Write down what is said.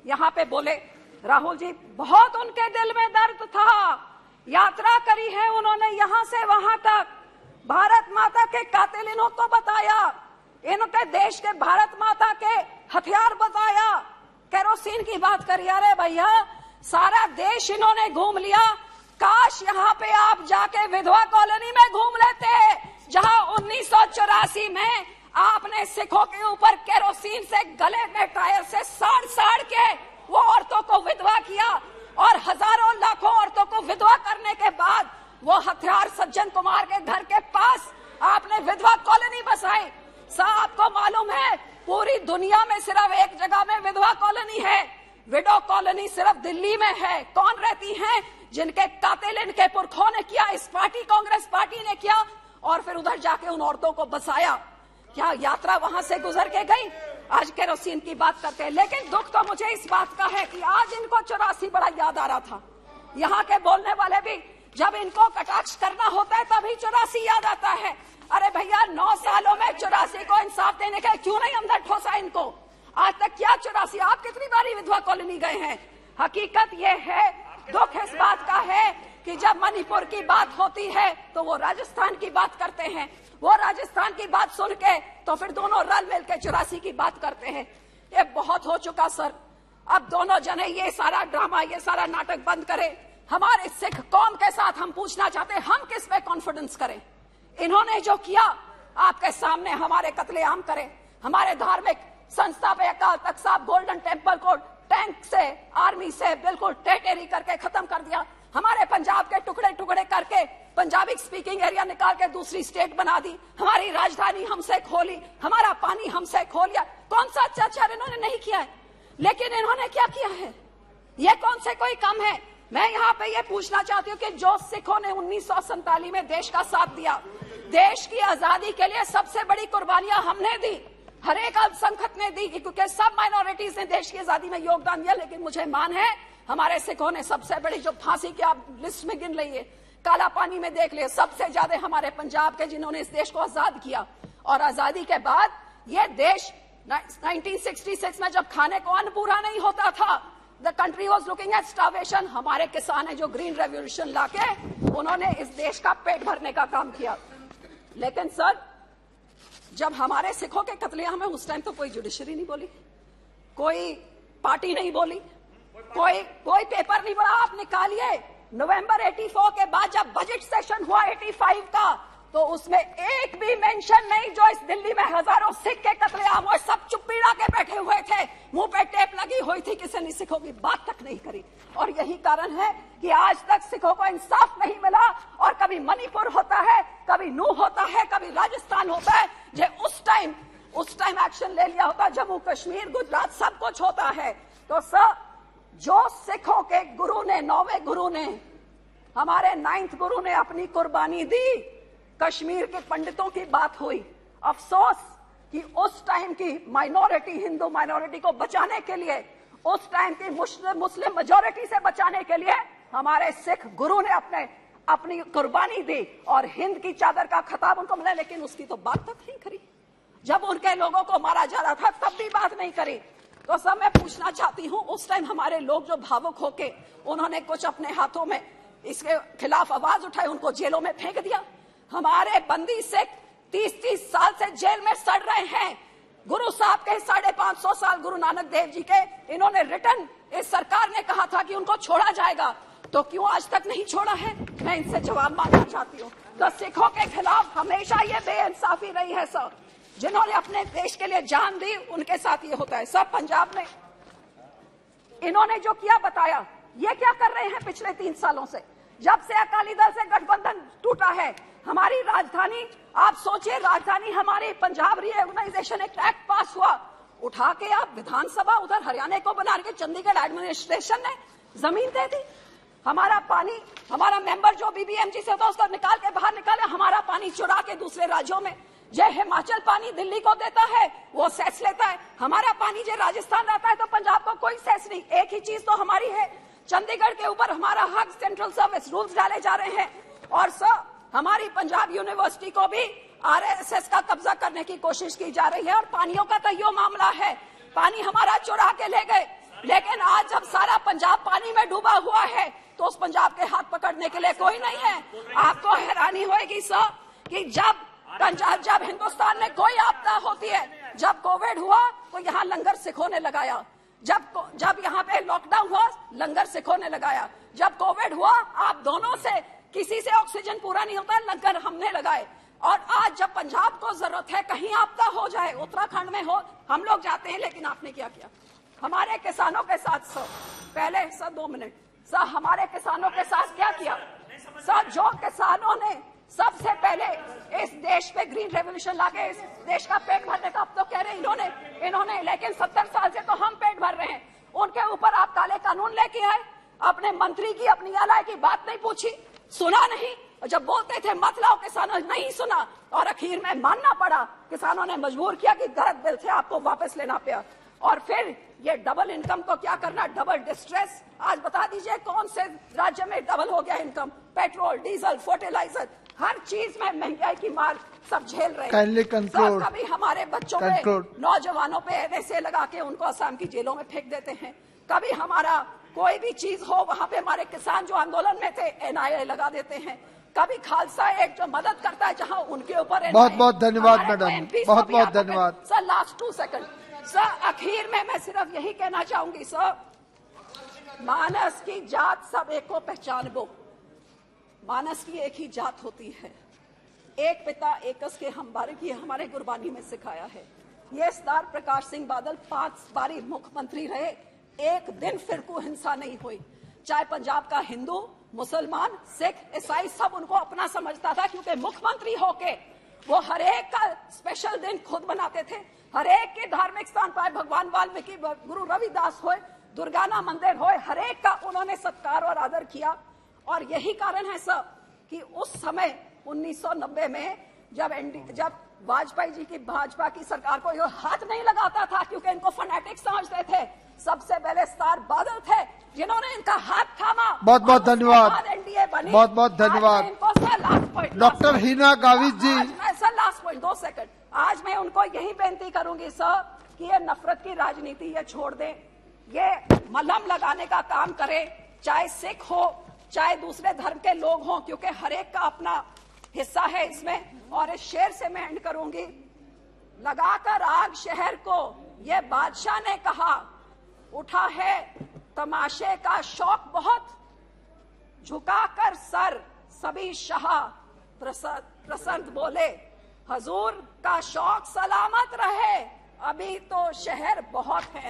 यहाँ पे बोले राहुल जी, बहुत उनके दिल में दर्द था, यात्रा करी है उन्होंने यहाँ से वहां तक, भारत माता के कातिल इनको बताया, इनके देश के भारत माता के हथियार बताया, केरोसिन की बात करी। अरे भैया, सारा देश इन्होंने घूम लिया, काश यहाँ पे आप जाके विधवा कॉलोनी में घूम लेते, जहाँ 1984 में आपने सिखों के ऊपर केरोसिन से गले में टायर से साड़ के वो औरतों को विधवा किया, और हजारों लाखों औरतों को विधवा करने के बाद वो हथियार सज्जन कुमार के घर के पास आपने विधवा कॉलोनी बसाई। आपको मालूम है पूरी दुनिया में सिर्फ एक जगह में विधवा कॉलोनी है, विडो कॉलोनी सिर्फ दिल्ली में है। कौन रहती हैं? जिनके कातिल इनके पुरखों ने किया, इस पार्टी कांग्रेस पार्टी ने किया, और फिर उधर जाके उन औरतों को बसाया। क्या यात्रा वहां से गुजर के गई? आज केरोसिन की बात करते हैं, लेकिन दुख तो मुझे इस बात का है कि आज इनको 84 बड़ा याद आ रहा था। यहाँ के बोलने वाले भी जब इनको कटाक्ष करना होता है तभी 84 याद आता है। अरे भैया, 9 सालों में 84 को इंसाफ देने का क्यों नहीं अंदर ठोसा इनको? आज तक क्या 84? आप कितनी बारी विधवा कॉलोनी गए हैं? हकीकत ये है, दुख इस बात का है कि जब मणिपुर की बात होती है तो वो राजस्थान की बात करते हैं, वो राजस्थान की बात सुन के तो फिर दोनों रल मिल के 84 की बात करते हैं। ये बहुत हो चुका सर, अब दोनों जने ये सारा ड्रामा, ये सारा नाटक बंद करें। हमारे सिख कौम के साथ हम पूछना चाहते हैं, हम किस पे कॉन्फिडेंस करें? इन्होंने जो किया आपके सामने हमारे कत्लेआम करें, हमारे धार्मिक संस्था पे अकाल तख्त साहब गोल्डन टेम्पल को टैंक से, आर्मी से बिल्कुल टेटेरी करके खत्म कर दिया, हमारे पंजाब के टुकड़े टुकड़े करके पंजाबी स्पीकिंग एरिया निकाल के दूसरी स्टेट बना दी, हमारी राजधानी हमसे खोली, हमारा पानी हमसे खो लिया। कौन सा अत्याचार इन्होंने नहीं किया है? लेकिन इन्होंने क्या किया है? ये कौन से कोई कम है? मैं यहाँ पे ये पूछना चाहती हूँ कि जो सिखों ने 1947 में देश का साथ दिया, देश की आजादी के लिए सबसे बड़ी कुर्बानियां हमने दी, हर एक अल्पसंख्यक ने दी, क्योंकि सब माइनॉरिटीज ने देश की आजादी में योगदान दिया। लेकिन मुझे मान है हमारे सिखों ने सबसे बड़ी, जो फांसी की आप लिस्ट में गिन लीजिए, काला पानी में देख लिए, सबसे ज्यादा हमारे पंजाब के जिन्होंने इस देश को आजाद किया। और आजादी के बाद ये देश 1966 में जब खाने को अन्न पूरा नहीं होता था, the country was looking at starvation, हमारे किसान है जो ग्रीन रेवोल्यूशन लाके उन्होंने इस देश का पेट भरने का काम किया। लेकिन सर, जब हमारे सिखों के कत्लेआम में उस टाइम तो कोई जुडिशरी नहीं बोली, कोई पार्टी नहीं बोली, कोई पेपर नहीं बोला। आप निकालिए नवंबर 84 के बाद जब बजट सेशन हुआ 85 का, तो उसमें एक भी मेंशन नहीं जो इस दिल्ली में हजारों सिख के कत्लेआम और सब चुप्पीड़ा के बैठे हुए थे, मुंह पे टेप लगी हुई थी, किसी ने सिखों की बात तक नहीं करी। और यही कारण है कि आज तक सिखों को इंसाफ नहीं मिला। और कभी मणिपुर होता है, कभी नू होता है, कभी राजस्थान होता है, जो उस टाइम एक्शन ले लिया होता, जम्मू कश्मीर, गुजरात, सब कुछ होता है। तो सर, जो सिखों के गुरु ने, 9वें गुरु ने, हमारे 9th गुरु ने अपनी कुर्बानी दी, कश्मीर के पंडितों की बात हुई। अफसोस कि उस टाइम की माइनॉरिटी, हिंदू माइनॉरिटी को बचाने के लिए, उस टाइम की मुस्लिम मेजॉरिटी से बचाने के लिए हमारे सिख गुरु ने अपनी कुर्बानी दी और हिंद की चादर का खिताब उनको मिला। लेकिन उसकी तो बात तक नहीं करी। जब उनके लोगों को मारा जा रहा था तब भी बात नहीं करी। तो सब मैं पूछना चाहती हूँ, उस टाइम हमारे लोग जो भावुक होके उन्होंने कुछ अपने हाथों में इसके खिलाफ आवाज उठाई, उनको जेलों में फेंक दिया। हमारे बंदी सिख 30-30 साल से जेल में सड़ रहे हैं। गुरु साहब के 550 साल, गुरु नानक देव जी के, इन्होंने रिटर्न, इस सरकार ने कहा था कि उनको छोड़ा जाएगा, तो क्यों आज तक नहीं छोड़ा है? मैं इनसे जवाब मांगना चाहती हूँ। तो सिखों के खिलाफ हमेशा ये बेइंसाफी रही है सर। जिन्होंने अपने देश के लिए जान दी उनके साथ ये होता है। सब पंजाब में इन्होंने जो किया बताया, ये क्या कर रहे हैं पिछले 3 सालों से, जब से अकाली दल से गठबंधन टूटा है। हमारी राजधानी, आप सोचिए, राजधानी हमारी पंजाब रीऑर्गेनाइजेशन एक्ट पास हुआ, उठा के आप विधानसभा उधर हरियाणा को बना के चंडीगढ़ एडमिनिस्ट्रेशन ने जमीन दे दी। हमारा पानी, हमारा मेंबर जो बीबीएमजी से होता उसको निकाल के बाहर निकाले, हमारा पानी चुरा के दूसरे राज्यों में। जो हिमाचल पानी दिल्ली को देता है वो सेस लेता है, हमारा पानी जो राजस्थान आता है तो पंजाब को कोई सेस नहीं। एक ही चीज तो हमारी है, चंडीगढ़ के ऊपर हमारा हक, सेंट्रल सर्विस रूल्स डाले जा रहे हैं। और सर, हमारी पंजाब यूनिवर्सिटी को भी आरएसएस का कब्जा करने की कोशिश की जा रही है। और पानियों का तो यो मामला है, पानी हमारा चुरा के ले गए। लेकिन आज जब सारा पंजाब पानी में डूबा हुआ है तो उस पंजाब के हाथ पकड़ने के लिए कोई नहीं है। आपको हैरानी होगी सर कि जब हिंदुस्तान में कोई आपदा होती है, जब कोविड हुआ तो यहाँ लंगर सिखों ने लगाया, जब यहाँ पे लॉकडाउन हुआ लंगर सिखों ने लगाया, जब कोविड हुआ आप दोनों से किसी से ऑक्सीजन पूरा नहीं होता, लंगर हमने लगाए। और आज जब पंजाब को जरूरत है, कहीं आपदा हो जाए, उत्तराखंड में हो, हम लोग जाते हैं, लेकिन आपने क्या किया हमारे किसानों के साथ? सर पहले सर 2 मिनट सर, हमारे किसानों के साथ क्या किया सर? जो किसानों ने सबसे पहले इस देश पे ग्रीन रेवोल्यूशन लाके इस देश का पेट भरने का, अब तो कह रहे हैं इन्होंने, लेकिन 70 साल से तो हम पेट भर रहे हैं। उनके ऊपर आप काले कानून लेके आए, अपने मंत्री की अपनी एलआई की बात नहीं पूछी, सुना नहीं, और जब बोलते थे मत लाओ किसानों नहीं सुना, और आखिर में मानना पड़ा, किसानों ने मजबूर किया कि गलत बिल थे आपको वापस लेना पड़ा। और फिर ये डबल इनकम को क्या करना, डबल डिस्ट्रेस। आज बता दीजिए कौन से राज्य में डबल हो गया इनकम? पेट्रोल, डीजल, फर्टिलाइजर, हर चीज में महंगाई की मार सब झेल रहे हैं। कभी हमारे बच्चों पे, नौजवानों पे ऐसे लगा के उनको असम की जेलों में फेंक देते हैं, कभी हमारा कोई भी चीज हो वहां पे हमारे किसान जो आंदोलन में थे एनआईए लगा देते हैं, कभी खालसा एक जो मदद करता है जहां उनके ऊपर। बहुत बहुत धन्यवाद मैडम, बहुत बहुत धन्यवाद सर। लास्ट 2 सेकंड सर, आखिर में मैं सिर्फ यही कहना चाहूंगी सर, मानस की जात सब एक को पहचान बो, मानस की एक ही जात होती है, एक पिता एकस के हम बारे की हमारे गुरबानी में सिखाया है। ये सरदार प्रकाश सिंह बादल 5 बारी मुख्यमंत्री रहे, एक दिन फिरकू हिंसा नहीं हुई, चाहे पंजाब का हिंदू, मुसलमान, सिख, ईसाई सब उनको अपना समझता था, क्योंकि मुख्यमंत्री होके वो हर एक का स्पेशल दिन खुद बनाते थे, हर एक के धार्मिक स्थान पर, भगवान वाल्मीकि, गुरु रविदास होए, दुर्गाना मंदिर होए, हर एक का उन्होंने सत्कार और आदर किया। और यही कारण है सर कि उस समय 1990 में जब वाजपेयी जी की भाजपा की सरकार को ये हाथ नहीं लगाता था, क्योंकि इनको फैनेटिक्स समझते थे, सबसे पहले सरदार बादल थे जिन्होंने इनका हाथ थामा। बहुत बहुत धन्यवाद, एनडीए बनी। बहुत बहुत धन्यवाद डॉक्टर हिना गावित जी। सर लास्ट पॉइंट 2 सेकंड, आज मैं उनको यही बेनती करूंगी सर कि ये नफरत की राजनीति ये छोड़ दें, ये मलहम लगाने का काम करें, चाहे सिख हो चाहे दूसरे धर्म के लोग हों, क्योंकि हर एक का अपना हिस्सा है इसमें। और इस शेर से मैं एंड करूंगी, लगाकर आग शहर को ये बादशाह ने कहा, उठा है तमाशे का शौक बहुत, झुकाकर सर सभी शाह प्रसन्न बोले, हजूर का शौक सलामत रहे, अभी तो शहर बहुत है।